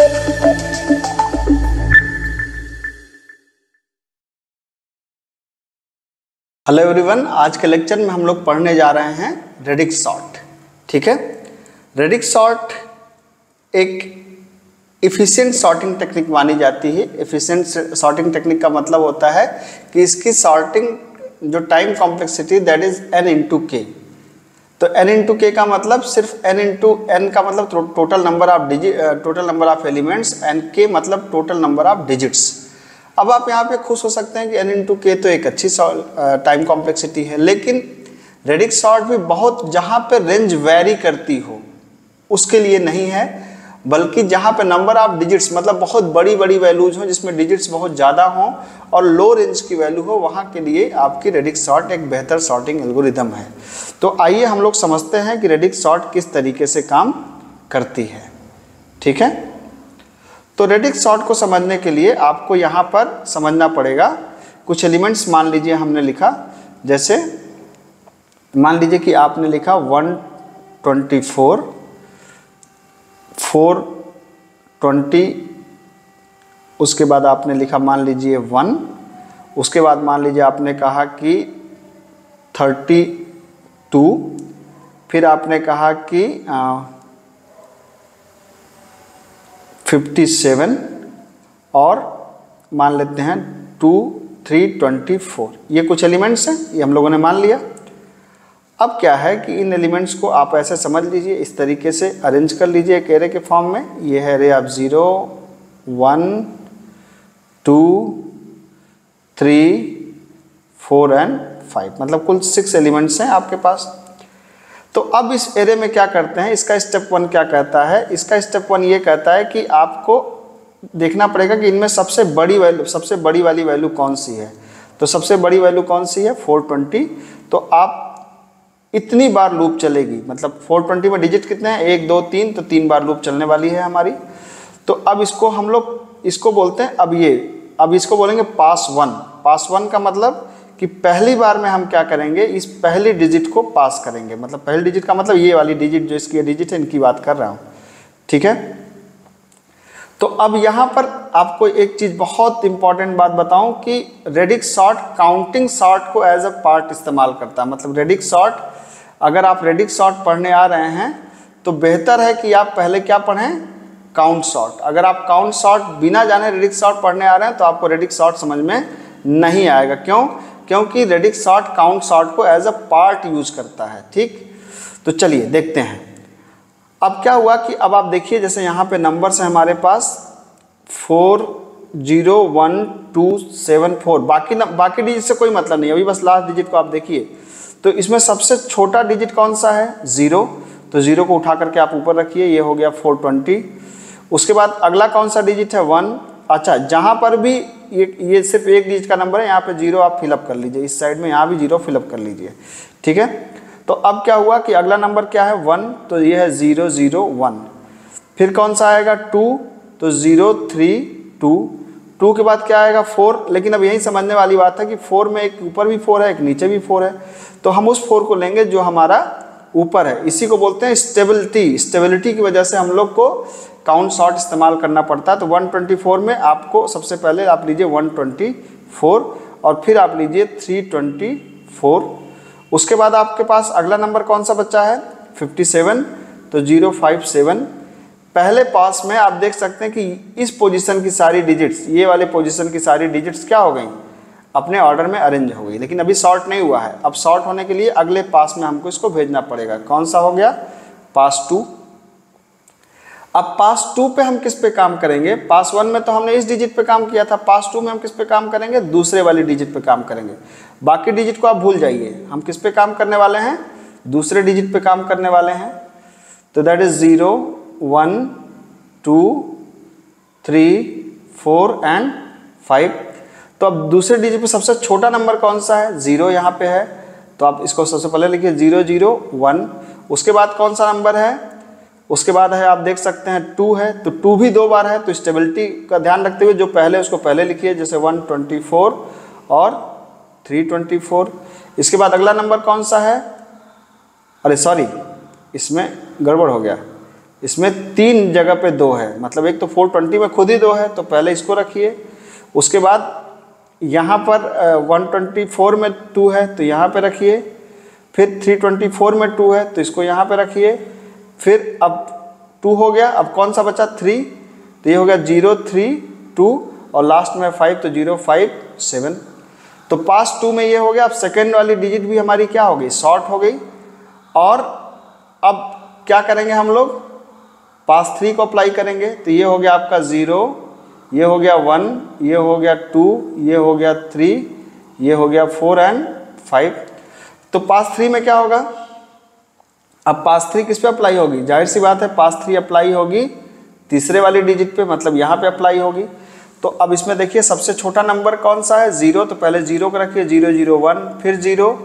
Hello everyone, आज के lecture में हम लोग पढ़ने जा रहे हैं रेडिक्स सॉर्ट। ठीक है, रेडिक्स सॉर्ट एक इफ़िशिएंट सॉर्टिंग टेक्निक मानी जाती है। इफ़िशिएंट सॉर्टिंग टेक्निक का मतलब होता है कि इसकी सॉर्टिंग जो time complexity that is n into के। तो n इंटू के का मतलब सिर्फ n इंटू n का मतलब total number of elements, and k मतलब टोटल नंबर ऑफ डिजिट्स। अब आप यहाँ पे खुश हो सकते हैं कि n इंटू के तो एक अच्छी टाइम कॉम्प्लेक्सिटी है, लेकिन रेडिक्स सॉर्ट भी बहुत जहाँ पे रेंज वैरी करती हो उसके लिए नहीं है, बल्कि जहाँ पे नंबर ऑफ डिजिट्स मतलब बहुत बड़ी बड़ी वैल्यूज हो, जिसमें डिजिट्स बहुत ज़्यादा हों और लो रेंज की वैल्यू हो, वहाँ के लिए आपकी रेडिक्स सॉर्ट एक बेहतर सॉर्टिंग एल्गोरिदम है। तो आइए हम लोग समझते हैं कि रेडिक्स सॉर्ट किस तरीके से काम करती है। ठीक है, तो रेडिक्स सॉर्ट को समझने के लिए आपको यहाँ पर समझना पड़ेगा कुछ एलिमेंट्स। मान लीजिए हमने लिखा, जैसे मान लीजिए कि आपने लिखा 124, 420, उसके बाद आपने लिखा मान लीजिए 1, उसके बाद मान लीजिए आपने कहा कि 32, फिर आपने कहा कि 57 और मान लेते हैं 2, 3, 24। ये कुछ एलिमेंट्स हैं, ये हम लोगों ने मान लिया। अब क्या है कि इन एलिमेंट्स को आप ऐसे समझ लीजिए, इस तरीके से अरेंज कर लीजिए एक एरे के फॉर्म में। ये है एरे ऑफ 0, 1, 2, 3, 4 एंड 5, मतलब कुल 6 एलिमेंट्स हैं आपके पास। तो अब इस एरे में क्या करते हैं, इसका स्टेप 1 क्या कहता है? इसका स्टेप 1 ये कहता है कि आपको देखना पड़ेगा कि इनमें सबसे बड़ी वाली वैल्यू कौन सी है। तो सबसे बड़ी वैल्यू कौन सी है? 420। तो आप इतनी बार लूप चलेगी, मतलब 420 में डिजिट कितने हैं? 1, 2, 3, तो 3 बार लूप चलने वाली है हमारी। तो अब इसको हम लोग इसको बोलते हैं, अब इसको बोलेंगे पास 1। पास 1 का मतलब कि पहली बार में हम क्या करेंगे, इस पहली डिजिट को पास करेंगे। मतलब पहली डिजिट का मतलब ये वाली डिजिट, जो इसकी डिजिट है, इनकी बात कर रहा हूँ। ठीक है, तो अब यहाँ पर आपको एक चीज़ बहुत इंपॉर्टेंट बात बताऊं कि रेडिक्स सॉर्ट काउंटिंग सॉर्ट को एज अ पार्ट इस्तेमाल करता है। मतलब रेडिक्स सॉर्ट, अगर आप रेडिक्स सॉर्ट पढ़ने आ रहे हैं तो बेहतर है कि आप पहले क्या पढ़ें? Count sort. अगर आप काउंट सॉर्ट बिना जाने रेडिक्स सॉर्ट पढ़ने आ रहे हैं तो आपको रेडिक्स सॉर्ट समझ में नहीं आएगा। क्यों? क्योंकि रेडिक्स सॉर्ट काउंट सॉर्ट को एज अ पार्ट यूज करता है। ठीक, तो चलिए देखते हैं। अब क्या हुआ कि अब आप देखिए, जैसे यहाँ पे नंबर्स हैं हमारे पास 4, 0, 1, 2, 7, 4। बाकी डिजिट से कोई मतलब नहीं, अभी बस लास्ट डिजिट को आप देखिए। तो इसमें सबसे छोटा डिजिट कौन सा है? 0। तो 0 को उठा करके आप ऊपर रखिए, ये हो गया 420। उसके बाद अगला कौन सा डिजिट है? 1। अच्छा, जहाँ पर भी ये सिर्फ एक डिजिट का नंबर है, यहाँ पे 0 आप फिलअप कर लीजिए, इस साइड में यहाँ भी 0 फिलअप कर लीजिए। ठीक है, तो अब क्या हुआ कि अगला नंबर क्या है? 1। तो ये है 0, 0, 1। फिर कौन सा आएगा? 2। तो 0, 3, 2। 2 के बाद क्या आएगा? 4। लेकिन अब यही समझने वाली बात है कि 4 में एक ऊपर भी 4 है, एक नीचे भी 4 है। तो हम उस 4 को लेंगे जो हमारा ऊपर है। इसी को बोलते हैं स्टेबिलिटी। स्टेबिलिटी की वजह से हम लोग को काउंट सॉर्ट इस्तेमाल करना पड़ता है। तो 124 में आपको सबसे पहले आप लीजिए 124 और फिर आप लीजिए 324। उसके बाद आपके पास अगला नंबर कौन सा बच्चा है? 57। तो 057। पहले पास में आप देख सकते हैं कि इस पोजीशन की सारी डिजिट्स, ये वाले पोजीशन की सारी डिजिट्स क्या हो गई? अपने ऑर्डर में अरेंज हो गई। लेकिन अभी सॉर्ट नहीं हुआ है। अब सॉर्ट होने के लिए अगले पास में हमको इसको भेजना पड़ेगा। कौन सा हो गया? पास 2। अब पास 2 पे हम किस पे काम करेंगे? पास 1 में तो हमने इस डिजिट पे काम किया था, पास 2 में हम किस पे काम करेंगे? दूसरे वाली डिजिट पे काम करेंगे। बाकी डिजिट को आप भूल जाइए, हम किस पे काम करने वाले हैं? दूसरे डिजिट पे काम करने वाले हैं। तो दैट इज 0, 1, 2, 3, 4 एंड 5। तो अब दूसरे डिजिट पे सबसे छोटा नंबर कौन सा है? 0 यहाँ पे है। तो आप इसको सबसे पहले लिखिए 0, 0, 1। उसके बाद कौन सा नंबर है? उसके बाद है, आप देख सकते हैं 2 है। तो 2 भी 2 बार है। तो स्टेबिलिटी का ध्यान रखते हुए जो पहले उसको पहले लिखिए, जैसे 124 और 324। इसके बाद अगला नंबर कौन सा है? अरे सॉरी, इसमें गड़बड़ हो गया। इसमें 3 जगह पे 2 है, मतलब एक तो 420 में खुद ही 2 है, तो पहले इसको रखिए। उसके बाद यहाँ पर 124 में 2 है तो यहाँ पे रखिए। फिर 324 में 2 है तो इसको यहाँ पे रखिए। फिर अब 2 हो गया, अब कौन सा बचा 3, तो ये हो गया 0 3 2 और लास्ट में 5 तो 0 5 7। तो पास 2 में ये हो गया। अब सेकेंड वाली डिजिट भी हमारी क्या हो गई, शॉर्ट हो गई। और अब क्या करेंगे हम लोग, पास 3 को अप्लाई करेंगे, तो ये हो गया आपका 0, ये हो गया 1, ये हो गया 2, ये हो गया 3, ये हो गया 4 एंड 5। तो पास 3 में क्या होगा, अब पास 3 किस पे अप्लाई होगी, जाहिर सी बात है पास 3 अप्लाई होगी तीसरे वाली डिजिट पे, मतलब यहाँ पे अप्लाई होगी। तो अब इसमें देखिए सबसे छोटा नंबर कौन सा है, 0, तो पहले 0 को रखिए, 0 0 1, फिर 0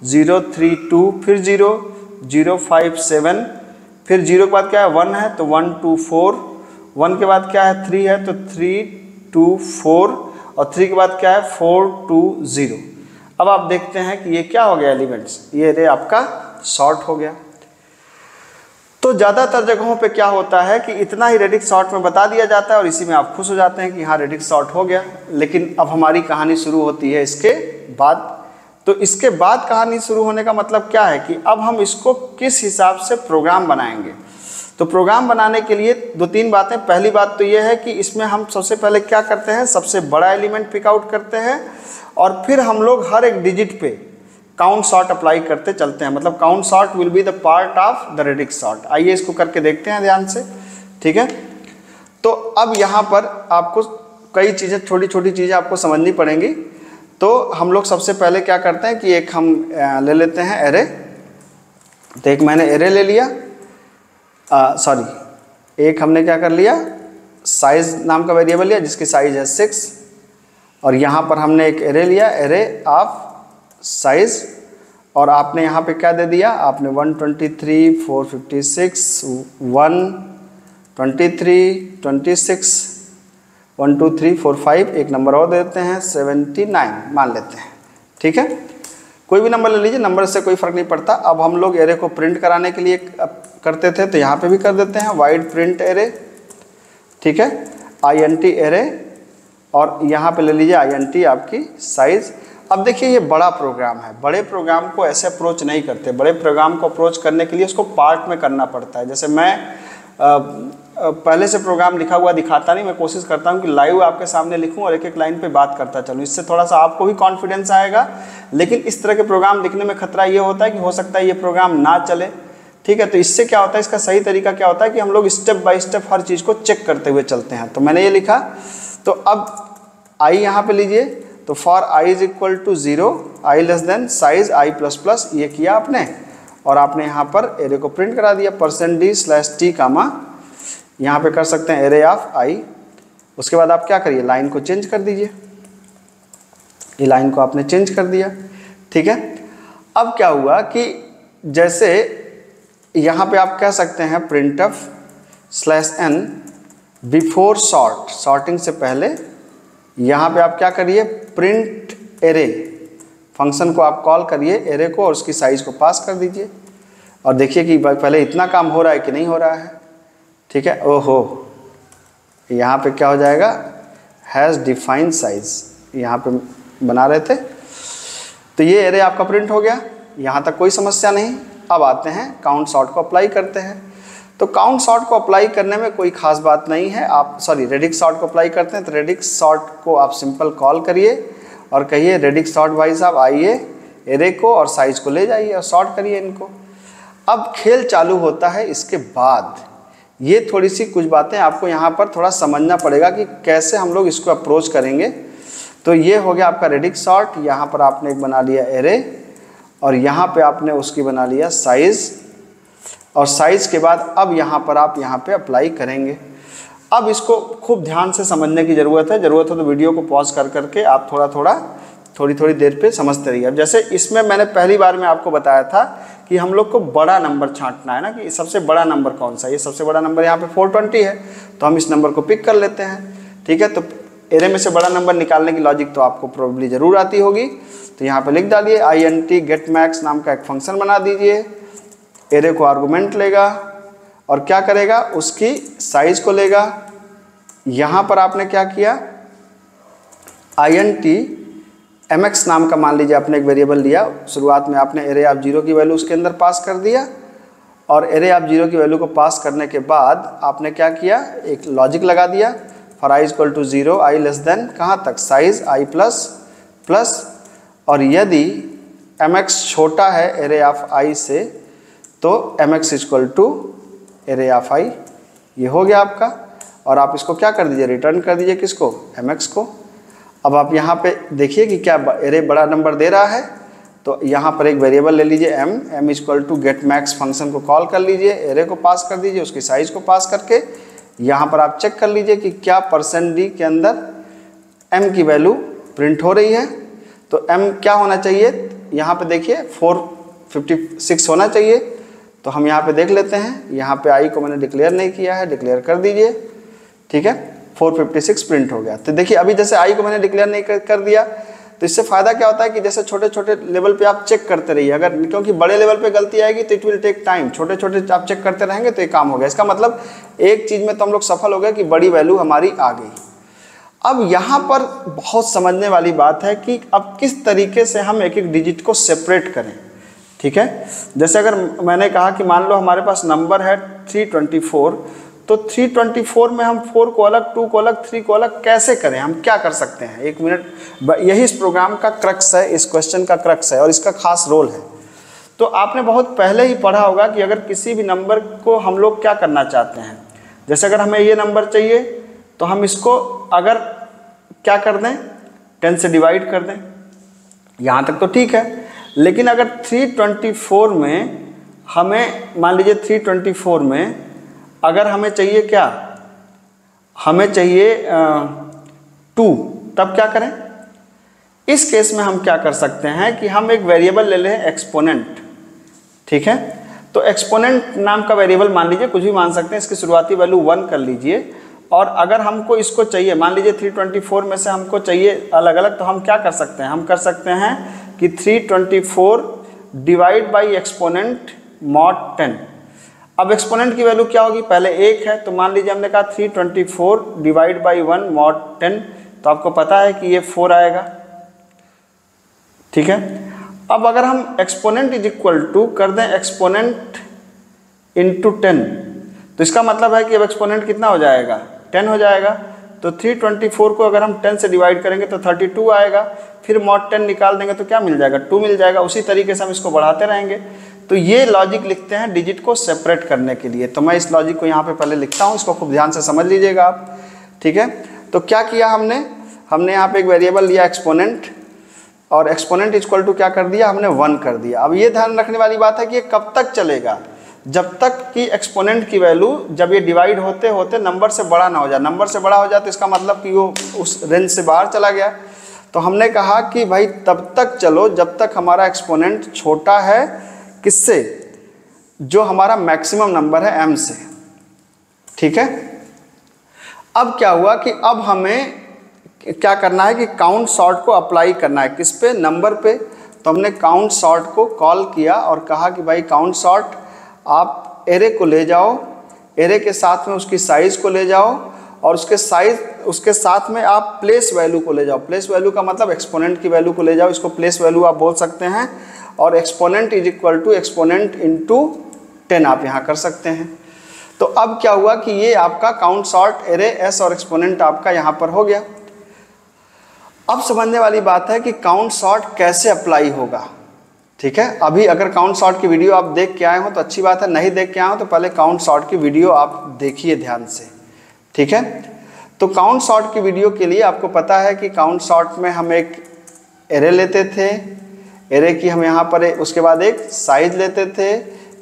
0 3 2, फिर 0 0 5 7, फिर 0 के बाद क्या है 1 है तो 1 2 4, 1 के बाद क्या है 3 है तो 3 2 4 और 3 के बाद क्या है 4 2 0। अब आप देखते हैं कि ये क्या हो गया एलिमेंट्स, ये रे आपका शॉर्ट हो गया। तो ज़्यादातर जगहों पे क्या होता है कि इतना ही रेडिक्स शॉर्ट में बता दिया जाता है और इसी में आप खुश हो जाते हैं कि हाँ रेडिक्स शॉर्ट हो गया। लेकिन अब हमारी कहानी शुरू होती है इसके बाद। तो इसके बाद कहानी शुरू होने का मतलब क्या है कि अब हम इसको किस हिसाब से प्रोग्राम बनाएंगे। तो प्रोग्राम बनाने के लिए 2-3 बातें। पहली बात तो ये है कि इसमें हम सबसे पहले क्या करते हैं, सबसे बड़ा एलिमेंट पिक आउट करते हैं और फिर हम लोग हर एक डिजिट पे काउंट शॉर्ट अप्लाई करते चलते हैं, मतलब count short will be the part of the radix short. आइए इसको करके देखते हैं ध्यान से, ठीक है। तो अब यहाँ पर आपको कई चीज़ें, छोटी छोटी चीज़ें आपको समझनी पड़ेंगी। तो हम लोग सबसे पहले क्या करते हैं कि एक हम ले लेते हैं एरे। तो एक मैंने एरे ले लिया, एक हमने क्या कर लिया, साइज नाम का वेरिएबल लिया जिसकी साइज है 6। और यहाँ पर हमने एक एरे लिया, एरे ऑफ साइज, और आपने यहाँ पे क्या दे दिया, आपने 123 456 123 26 1 2 3 4 5, एक नंबर और देते हैं 79 मान लेते हैं, ठीक है। कोई भी नंबर ले लीजिए, नंबर से कोई फ़र्क नहीं पड़ता। अब हम लोग एरे को प्रिंट कराने के लिए करते थे तो यहाँ पे भी कर देते हैं वाइड प्रिंट एरे, ठीक है, INT एरे, और यहाँ पे ले लीजिए INT आपकी साइज़। अब देखिए ये बड़ा प्रोग्राम है, बड़े प्रोग्राम को ऐसे अप्रोच नहीं करते। बड़े प्रोग्राम को अप्रोच करने के लिए उसको पार्ट में करना पड़ता है। जैसे मैं पहले से प्रोग्राम लिखा हुआ दिखाता नहीं, मैं कोशिश करता हूँ कि लाइव आपके सामने लिखूँ और एक एक लाइन पे बात करता चलूँ, इससे थोड़ा सा आपको भी कॉन्फिडेंस आएगा। लेकिन इस तरह के प्रोग्राम लिखने में खतरा ये होता है कि हो सकता है ये प्रोग्राम ना चले, ठीक है। तो इससे क्या होता है, इसका सही तरीका क्या होता है कि हम लोग स्टेप बाय स्टेप हर चीज़ को चेक करते हुए चलते हैं। तो मैंने ये लिखा, तो अब आई यहाँ पे लीजिए, तो for i is equal to 0, i less than size i plus plus, ये किया आपने और आपने यहाँ पर एरे को प्रिंट करा दिया %d/t कामा, यहाँ पे कर सकते हैं एरे ऑफ i। उसके बाद आप क्या करिए, लाइन को चेंज कर दीजिए, ये लाइन को आपने चेंज कर दिया, ठीक है। अब क्या हुआ कि जैसे यहाँ पे आप कह सकते हैं printf/n बिफोर शॉर्ट, शॉर्टिंग से पहले यहाँ पे आप क्या करिए, प्रिंट एरे फंक्शन को आप कॉल करिए, एरे को, और उसकी साइज़ को पास कर दीजिए और देखिए कि पहले इतना काम हो रहा है कि नहीं हो रहा है, ठीक है। ओहो, यहाँ पे क्या हो जाएगा, हैज़ डिफाइंड साइज, यहाँ पे बना रहे थे तो ये एरे आपका प्रिंट हो गया, यहाँ तक कोई समस्या नहीं। अब आते हैं काउंट शॉर्ट को अप्लाई करते हैं। तो काउंट शॉर्ट को अप्लाई करने में कोई खास बात नहीं है, आप रेडिक्स शॉर्ट को अप्लाई करते हैं तो रेडिक्स शॉर्ट को आप सिंपल कॉल करिए और कहिए रेडिक्स शॉर्ट भाई साहब आइए, एरे को और साइज को ले जाइए और शॉर्ट करिए इनको। अब खेल चालू होता है। इसके बाद ये थोड़ी सी कुछ बातें आपको यहाँ पर थोड़ा समझना पड़ेगा कि कैसे हम लोग इसको अप्रोच करेंगे। तो ये हो गया आपका रेडिक्स शॉर्ट, यहाँ पर आपने एक बना लिया एरे और यहाँ पे आपने उसकी बना लिया साइज़, और साइज़ के बाद अब यहाँ पर आप यहाँ पे अप्लाई करेंगे। अब इसको खूब ध्यान से समझने की ज़रूरत है तो वीडियो को पॉज कर करके आप थोड़ी देर पे समझते रहिए। अब जैसे इसमें मैंने पहली बार में आपको बताया था कि हम लोग को बड़ा नंबर छांटना है ना, कि सबसे बड़ा नंबर कौन सा है। ये सबसे बड़ा नंबर यहाँ पे 420 है, तो हम इस नंबर को पिक कर लेते हैं, ठीक है। तो एरे में से बड़ा नंबर निकालने की लॉजिक तो आपको प्रोबेबली ज़रूर आती होगी। तो यहाँ पे लिख डालिए INT गेट मैक्स नाम का एक फंक्शन बना दीजिए, एरे को आर्गूमेंट लेगा और क्या करेगा, उसकी साइज को लेगा। यहाँ पर आपने क्या किया, int mx नाम का मान लीजिए आपने एक वेरिएबल लिया, शुरुआत में आपने एरे ऑफ 0 की वैल्यू उसके अंदर पास कर दिया, और एरे ऑफ 0 की वैल्यू को पास करने के बाद आपने क्या किया, एक लॉजिक लगा दिया, for i equal to 0, i less than कहाँ तक, साइज i प्लस प्लस, और यदि mx छोटा है एरे ऑफ i से तो mx equal to array of i, ये हो गया आपका। और आप इसको क्या कर दीजिए, रिटर्न कर दीजिए किसको, mx को। अब आप यहाँ पे देखिए कि क्या एरे बड़ा नंबर दे रहा है, तो यहाँ पर एक वेरिएबल ले लीजिए m equal to get max function को कॉल कर लीजिए, एरे को पास कर दीजिए, उसकी साइज को पास करके यहाँ पर आप चेक कर लीजिए कि क्या %d के अंदर m की वैल्यू प्रिंट हो रही है। तो m क्या होना चाहिए, यहाँ पे देखिए 456 होना चाहिए। तो हम यहाँ पे देख लेते हैं, यहाँ पे i को मैंने डिक्लेयर नहीं किया है, डिक्लेयर कर दीजिए, ठीक है, 456 प्रिंट हो गया। तो देखिए अभी जैसे i को मैंने डिक्लेयर नहीं कर दिया, तो इससे फ़ायदा क्या होता है कि जैसे छोटे छोटे लेवल पे आप चेक करते रहिए, अगर क्योंकि बड़े लेवल पे गलती आएगी तो इट विल टेक टाइम, छोटे छोटे आप चेक करते रहेंगे तो ये काम हो गया। इसका मतलब एक चीज़ में तो हम लोग सफल हो गए कि बड़ी वैल्यू हमारी आ गई। अब यहाँ पर बहुत समझने वाली बात है कि अब किस तरीके से हम एक एक डिजिट को सेपरेट करें, ठीक है। जैसे अगर मैंने कहा कि मान लो हमारे पास नंबर है 324, तो 324 में हम 4 को अलग, 2 को अलग, 3 को अलग कैसे करें, हम क्या कर सकते हैं, एक मिनट, यही इस प्रोग्राम का क्रक्स है, इस क्वेश्चन का क्रक्स है और इसका खास रोल है। तो आपने बहुत पहले ही पढ़ा होगा कि अगर किसी भी नंबर को हम लोग क्या करना चाहते हैं, जैसे अगर हमें ये नंबर चाहिए तो हम इसको अगर क्या कर दें, 10 से डिवाइड कर दें, यहाँ तक तो ठीक है। लेकिन अगर 324 में हमें, मान लीजिए 324 में अगर हमें चाहिए क्या, हमें चाहिए 2, तब क्या करें। इस केस में हम क्या कर सकते हैं कि हम एक वेरिएबल ले लें एक्सपोनेंट, ठीक है। तो एक्सपोनेंट नाम का वेरिएबल मान लीजिए, कुछ भी मान सकते हैं, इसकी शुरुआती वैल्यू 1 कर लीजिए। और अगर हमको इसको चाहिए, मान लीजिए 324 में से हमको चाहिए अलग अलग, तो हम क्या कर सकते हैं, हम कर सकते हैं कि 324 डिवाइड बाई एक्सपोनेंट मॉड 10। अब एक्सपोनेंट की वैल्यू क्या होगी, पहले 1 है, तो मान लीजिए हमने कहा 324 डिवाइड बाई 1 मॉड 10, तो आपको पता है कि ये 4 आएगा, ठीक है। अब अगर हम एक्सपोनेंट इज इक्वल टू कर दें एक्सपोनेंट इंटू 10, तो इसका मतलब है कि अब एक्सपोनेंट कितना हो जाएगा, 10 हो जाएगा। तो 324 को अगर हम 10 से डिवाइड करेंगे तो 32 आएगा, फिर मॉड 10 निकाल देंगे तो क्या मिल जाएगा, 2 मिल जाएगा। उसी तरीके से हम इसको बढ़ाते रहेंगे। तो ये लॉजिक लिखते हैं डिजिट को सेपरेट करने के लिए। तो मैं इस लॉजिक को यहाँ पे पहले लिखता हूँ, इसको खूब ध्यान से समझ लीजिएगा आप, ठीक है। तो क्या किया हमने यहाँ पे एक वेरिएबल लिया एक्सपोनेंट, और एक्सपोनेंट इक्वल टू क्या कर दिया, हमने 1 कर दिया। अब ये ध्यान रखने वाली बात है कि ये कब तक चलेगा, जब तक कि एक्सपोनेंट की वैल्यू, जब ये डिवाइड होते होते नंबर से बड़ा ना हो जाए। नंबर से बड़ा हो जाए तो इसका मतलब कि वो उस रेंज से बाहर चला गया। तो हमने कहा कि भाई तब तक चलो जब तक हमारा एक्सपोनेंट छोटा है किससे, जो हमारा मैक्सिमम नंबर है m से, ठीक है। अब क्या हुआ कि अब हमें क्या करना है कि काउंट सॉर्ट को अप्लाई करना है, किस पे, नंबर पे। तो हमने काउंट सॉर्ट को कॉल किया और कहा कि भाई काउंट सॉर्ट आप एरे को ले जाओ, एरे के साथ में उसकी साइज़ को ले जाओ, और उसके साथ में आप प्लेस वैल्यू को ले जाओ। प्लेस वैल्यू का मतलब एक्सपोनेंट की वैल्यू को ले जाओ, इसको प्लेस वैल्यू आप बोल सकते हैं। और exponent is equal to exponent into 10 आप यहाँ कर सकते हैं। तो अब क्या हुआ कि ये आपका काउंट सॉर्ट एरे एस और एक्सपोनेंट आपका यहाँ पर हो गया। अब समझने वाली बात है कि काउंट सॉर्ट कैसे अप्लाई होगा, ठीक है। अभी अगर काउंट सॉर्ट की वीडियो आप देख के आए हो तो अच्छी बात है, नहीं देख के आए हो तो पहले काउंट सॉर्ट की वीडियो आप देखिए ध्यान से, ठीक है। तो काउंट सॉर्ट की वीडियो के लिए आपको पता है कि काउंट सॉर्ट में हम एक एरे लेते थे, एरे की हम यहाँ पर उसके बाद एक साइज लेते थे,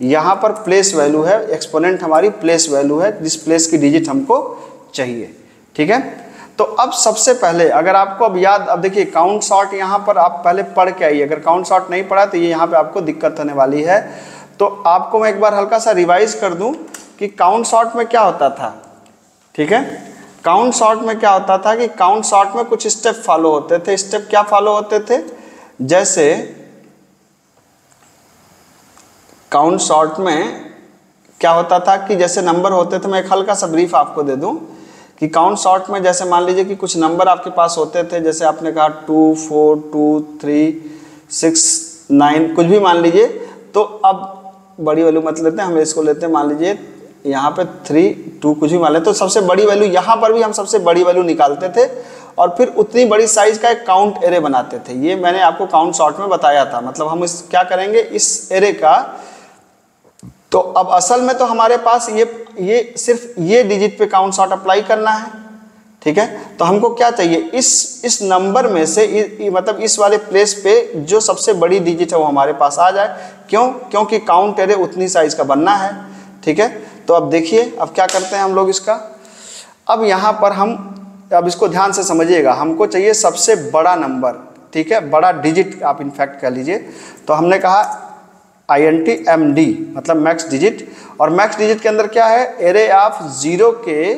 यहाँ पर प्लेस वैल्यू है, एक्सपोनेंट हमारी प्लेस वैल्यू है, जिस प्लेस की डिजिट हमको चाहिए, ठीक है। तो अब सबसे पहले अगर आपको अब याद, अब देखिए काउंट सॉर्ट यहाँ पर आप पहले पढ़ के आइए। अगर काउंट सॉर्ट नहीं पढ़ा तो ये यहाँ पे आपको दिक्कत होने वाली है। तो आपको मैं एक बार हल्का सा रिवाइज कर दूं कि काउंट सॉर्ट में क्या होता था, ठीक है। काउंट सॉर्ट में क्या होता था कि काउंट सॉर्ट में कुछ स्टेप फॉलो होते थे। स्टेप क्या फॉलो होते थे, जैसे काउंट सॉर्ट में क्या होता था कि जैसे नंबर होते थे, मैं एक हल्का सा ब्रीफ आपको दे दूं कि काउंट शॉर्ट में जैसे मान लीजिए कि कुछ नंबर आपके पास होते थे, जैसे आपने कहा 2 4 2 3 6 9 कुछ भी मान लीजिए, तो अब बड़ी वैल्यू मत लेते हैं, हम इसको लेते हैं मान लीजिए यहाँ पे 3 2 कुछ भी मान लेते, तो सबसे बड़ी वैल्यू यहाँ पर भी हम सबसे बड़ी वैल्यू निकालते थे और फिर उतनी बड़ी साइज का एक काउंट एरे बनाते थे। ये मैंने आपको काउंट शॉर्ट में बताया था। मतलब हम इस क्या करेंगे इस एरे का, तो अब असल में तो हमारे पास ये सिर्फ ये डिजिट पे काउंट शॉर्ट अप्लाई करना है, ठीक है। तो हमको क्या चाहिए, इस नंबर में से मतलब इस वाले प्लेस पे जो सबसे बड़ी डिजिट है वो हमारे पास आ जाए। क्यों? क्योंकि काउंट एरे उतनी साइज का बनना है, ठीक है। तो अब देखिए अब क्या करते हैं हम लोग इसका, अब यहाँ पर हम अब इसको ध्यान से समझिएगा, हमको चाहिए सबसे बड़ा नंबर, ठीक है, बड़ा डिजिट आप इनफैक्ट कह लीजिए। तो हमने कहा INTMD मतलब मैक्स डिजिट, और मैक्स डिजिट के अंदर क्या है, एरे ऑफ 0 के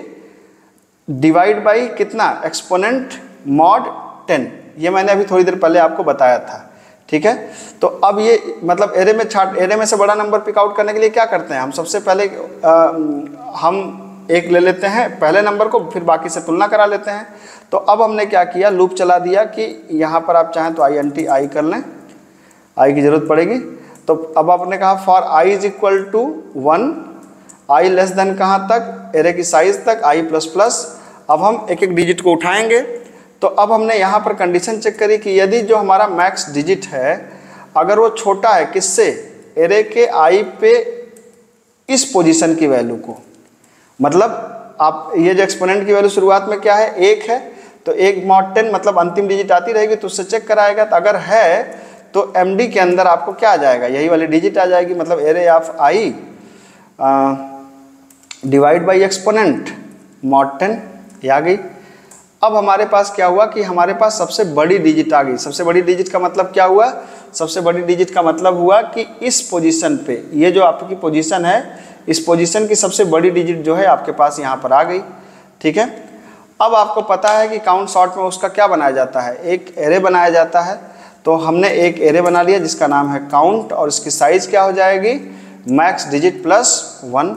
डिवाइड बाई कितना, एक्सपोनेंट मॉड 10। ये मैंने अभी थोड़ी देर पहले आपको बताया था, ठीक है। तो अब ये मतलब एरे में से बड़ा नंबर पिक आउट करने के लिए क्या करते हैं हम, सबसे पहले हम एक ले लेते हैं पहले नंबर को, फिर बाकी से तुलना करा लेते हैं। तो अब हमने क्या किया, लूप चला दिया कि यहाँ पर आप चाहें तो INTI कर लें, आई की जरूरत पड़ेगी। तो अब आपने कहा for i is equal to 1, i less than कहाँ तक, एरे की साइज तक, i प्लस प्लस। अब हम एक एक डिजिट को उठाएंगे। तो अब हमने यहाँ पर कंडीशन चेक करी कि यदि जो हमारा मैक्स डिजिट है अगर वो छोटा है किससे, एरे के i पे इस पोजीशन की वैल्यू को, मतलब आप ये जो एक्सपोनेंट की वैल्यू शुरुआत में क्या है 1 है, तो 1 mod 10 मतलब अंतिम डिजिट आती रहेगी, तो उससे चेक कराएगा। तो अगर है तो MD के अंदर आपको क्या आ जाएगा, यही वाली डिजिट आ जाएगी, मतलब array of I divide by exponent mod 10 ये आ गई। अब हमारे पास क्या हुआ कि हमारे पास सबसे बड़ी डिजिट आ गई। सबसे बड़ी डिजिट का मतलब क्या हुआ, सबसे बड़ी डिजिट का मतलब हुआ कि इस पोजीशन पे, ये जो आपकी पोजीशन है, इस पोजीशन की सबसे बड़ी डिजिट जो है आपके पास यहाँ पर आ गई, ठीक है। अब आपको पता है कि काउंट शॉर्ट में उसका क्या बनाया जाता है, एक एरे बनाया जाता है। तो हमने एक एरे बना लिया जिसका नाम है काउंट, और इसकी साइज क्या हो जाएगी, मैक्स डिजिट प्लस 1।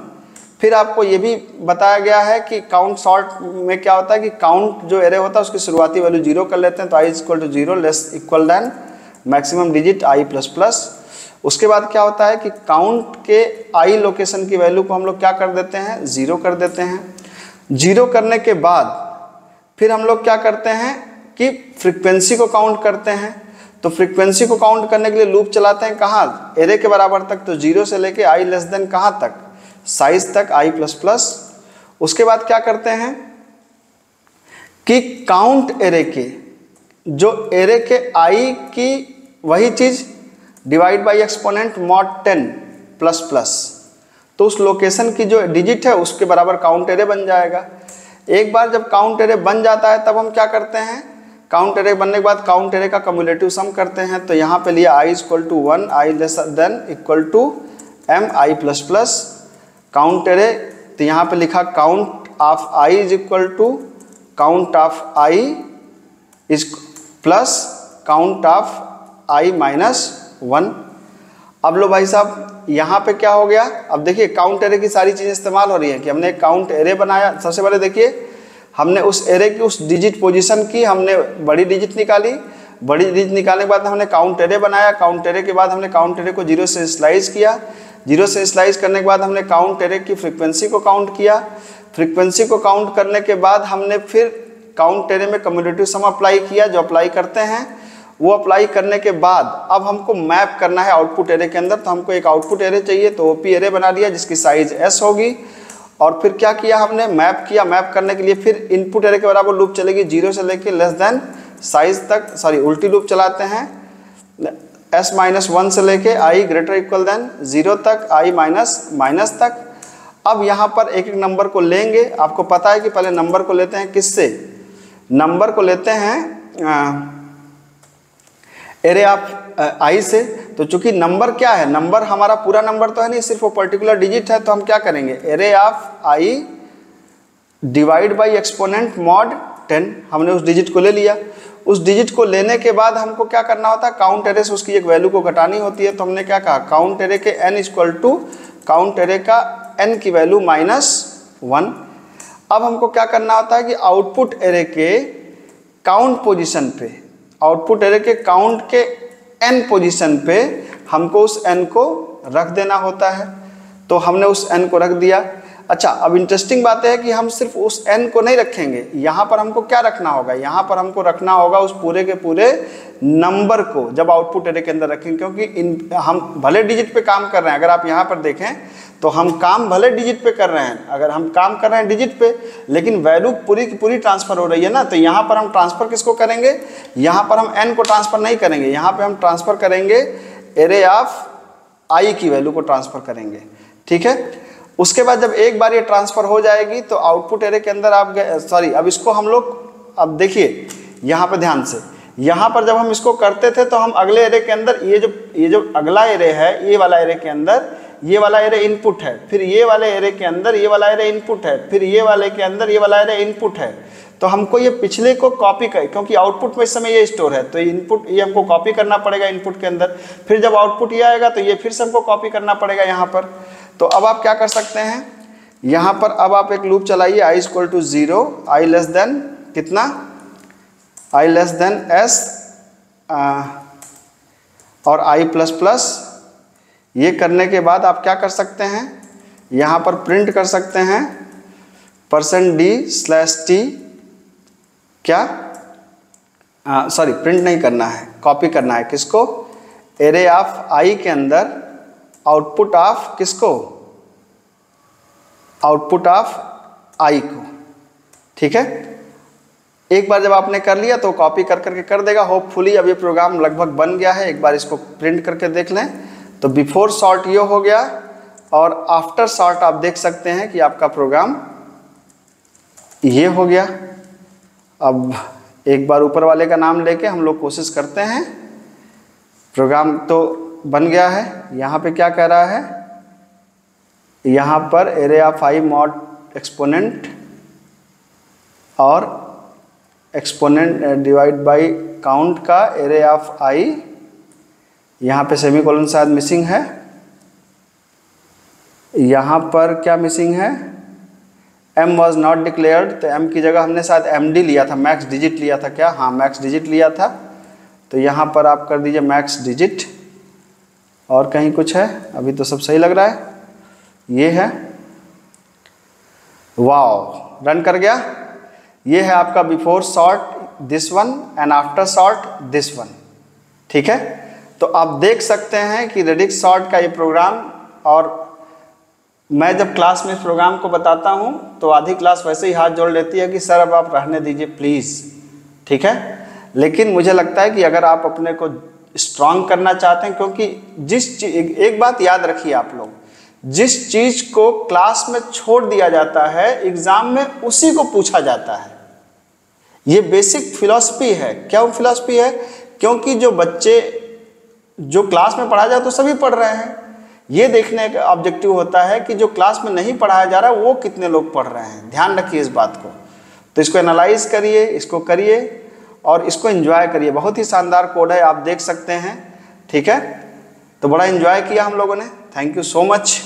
फिर आपको ये भी बताया गया है कि काउंट शॉर्ट में क्या होता है कि काउंट जो एरे होता है उसकी शुरुआती वैल्यू 0 कर लेते हैं, तो i is equal to 0 less equal than maximum digit i plus plus. उसके बाद क्या होता है कि काउंट के i लोकेशन की वैल्यू को हम लोग क्या कर देते हैं, 0 कर देते हैं। 0 करने के बाद फिर हम लोग क्या करते हैं कि फ्रीक्वेंसी को काउंट करते हैं। तो फ्रीक्वेंसी को काउंट करने के लिए लूप चलाते हैं कहाँ, एरे के बराबर तक, तो 0 से लेके i लेस देन कहाँ तक, साइज तक i प्लस प्लस। उसके बाद क्या करते हैं कि काउंट एरे के, जो एरे के i की वही चीज divide by exponent mod 10 plus plus, तो उस लोकेशन की जो डिजिट है उसके बराबर काउंट एरे बन जाएगा। एक बार जब काउंट एरे बन जाता है तब हम क्या करते हैं, काउंट एरे बनने के बाद काउंट एरे का कम्युलेटिव सम करते हैं। तो यहाँ पे लिया i equal to 1, i less than equal to m i plus plus count array. तो यहाँ पे लिखा count of i is equal to count of i is plus count of i minus 1। अब लो भाई साहब यहाँ पे क्या हो गया, अब देखिए काउंट एरे की सारी चीज़ें इस्तेमाल हो रही हैं कि हमने एक काउंट एरे बनाया। सबसे पहले देखिए हमने उस एरे की उस डिजिट पोजीशन की हमने बड़ी डिजिट निकाली, बड़ी डिजिट निकालने के बाद हमने काउंट एरे बनाया। काउंट एरे के बाद हमने काउंट एरे को 0 से स्लाइस किया, 0 से स्लाइस करने के बाद हमने काउंट एरे की फ्रीक्वेंसी को काउंट किया। फ्रीक्वेंसी को काउंट करने के बाद हमने फिर काउंट एरे में कम्युलेटिव सम अप्लाई किया, जो अप्लाई करते हैं। वो अप्लाई करने के बाद अब हमको मैप करना है आउटपुट एरे के अंदर, तो हमको एक आउटपुट एरे चाहिए, तो OP एरे बना लिया जिसकी साइज S होगी। और फिर क्या किया हमने, मैप किया। मैप करने के लिए फिर इनपुट एरे के बराबर लूप चलेगी 0 से लेके लेस देन साइज तक, सॉरी उल्टी लूप चलाते हैं, S माइनस 1 से लेके i ग्रेटर इक्वल देन 0 तक, i माइनस माइनस तक। अब यहाँ पर एक एक नंबर को लेंगे। आपको पता है कि पहले नंबर को लेते हैं किससे, नंबर को लेते हैं एरे ऑफ i से। तो चूंकि नंबर क्या है, नंबर हमारा पूरा नंबर तो है नहीं, सिर्फ वो पर्टिकुलर डिजिट है, तो हम क्या करेंगे, array of i divide by exponent mod 10। हमने उस डिजिट को ले लिया। उस डिजिट को लेने के बाद हमको क्या करना होता है, काउंट एरे से उसकी एक वैल्यू को घटानी होती है। तो हमने क्या कहा, काउंट एरे के n equal to count array का n की वैल्यू -1। अब हमको क्या करना होता है कि आउटपुट एरे के काउंट पोजीशन पे, आउटपुट एरे के काउंट के n पोजीशन पे हमको उस n को रख देना होता है। तो हमने उस n को रख दिया। अच्छा, अब इंटरेस्टिंग बात है कि हम सिर्फ उस n को नहीं रखेंगे, यहाँ पर हमको क्या रखना होगा, यहाँ पर हमको रखना होगा उस पूरे के पूरे नंबर को जब आउटपुट एरे के अंदर रखेंगे, क्योंकि हम भले डिजिट पे काम कर रहे हैं। अगर आप यहाँ पर देखें तो हम काम भले डिजिट पे कर रहे हैं, अगर हम काम कर रहे हैं डिजिट पे, लेकिन वैल्यू पूरी की पूरी ट्रांसफर हो रही है ना। तो यहाँ पर हम ट्रांसफर किसको करेंगे, यहाँ पर हम n को ट्रांसफर नहीं करेंगे, यहाँ पर हम ट्रांसफर करेंगे एरे ऑफ i की वैल्यू को ट्रांसफर करेंगे। ठीक है, उसके बाद जब एक बार ये ट्रांसफर हो जाएगी तो आउटपुट एरे के अंदर आप अब इसको हम लोग, अब देखिए यहाँ पर ध्यान से, यहाँ पर जब हम इसको करते थे तो हम अगले एरे के अंदर ये जो अगला एरे है, ये वाला एरे के अंदर ये वाला एरे इनपुट है, फिर ये वाले एरे के अंदर ये वाला एरे इनपुट है, फिर ये वाले के अंदर ये वाला एरे इनपुट है। तो हमको ये पिछले को कॉपी कर, क्योंकि आउटपुट में इस समय ये स्टोर है, तो इनपुट ये हमको कॉपी करना पड़ेगा इनपुट के अंदर। फिर जब आउटपुट ये आएगा तो ये फिर से हमको कॉपी करना पड़ेगा यहाँ पर। तो अब आप क्या कर सकते हैं, यहाँ पर अब आप एक लूप चलाइए, i = 0, i लेस देन कितना, i लेस देन s और i++। ये करने के बाद आप क्या कर सकते हैं, यहाँ पर प्रिंट कर सकते हैं %d/t, क्या सॉरी प्रिंट नहीं करना है, कॉपी करना है किसको, एरे ऑफ i के अंदर आउटपुट ऑफ किसको, आउटपुट ऑफ i को। ठीक है, एक बार जब आपने कर लिया तो कॉपी कर करके कर देगा। होपफुली अब ये प्रोग्राम लगभग बन गया है। एक बार इसको प्रिंट करके देख लें तो बिफोर सॉर्ट ये हो गया और आफ्टर सॉर्ट आप देख सकते हैं कि आपका प्रोग्राम ये हो गया। अब एक बार ऊपर वाले का नाम लेके हम लोग कोशिश करते हैं। प्रोग्राम तो बन गया है। यहाँ पे क्या कह रहा है, यहाँ पर array of i mod exponent और एक्सपोनेंट डिवाइड बाई काउंट का एरे ऑफ i, यहाँ पे सेमीकोलन शायद मिसिंग है। यहाँ पर क्या मिसिंग है, m वॉज नॉट डिक्लेयर्ड, तो m की जगह हमने शायद md लिया था, मैक्स डिजिट लिया था क्या, हाँ मैक्स डिजिट लिया था। तो यहाँ पर आप कर दीजिए मैक्स डिजिट, और कहीं कुछ है, अभी तो सब सही लग रहा है, ये है। वाओ, रन कर गया। ये है आपका before sort this one and after sort this one. ठीक है, तो आप देख सकते हैं कि रेडिक्स सॉर्ट का ये प्रोग्राम, और मैं जब क्लास में इस प्रोग्राम को बताता हूं तो आधी क्लास वैसे ही हाथ जोड़ लेती है कि सर अब आप रहने दीजिए प्लीज़। ठीक है, लेकिन मुझे लगता है कि अगर आप अपने को स्ट्रांग करना चाहते हैं, क्योंकि एक बात याद रखिए आप लोग, जिस चीज़ को क्लास में छोड़ दिया जाता है एग्ज़ाम में उसी को पूछा जाता है। ये बेसिक फिलॉसफी है। क्यों फिलॉसफी है, क्योंकि जो बच्चे जो क्लास में पढ़ाया जाए तो सभी पढ़ रहे हैं, ये देखने का ऑब्जेक्टिव होता है कि जो क्लास में नहीं पढ़ाया जा रहा है वो कितने लोग पढ़ रहे हैं। ध्यान रखिए इस बात को। तो इसको एनालाइज करिए, इसको करिए और इसको एंजॉय करिए। बहुत ही शानदार कोड है, आप देख सकते हैं। ठीक है, तो बड़ा एंजॉय किया हम लोगों ने। Thank you so much.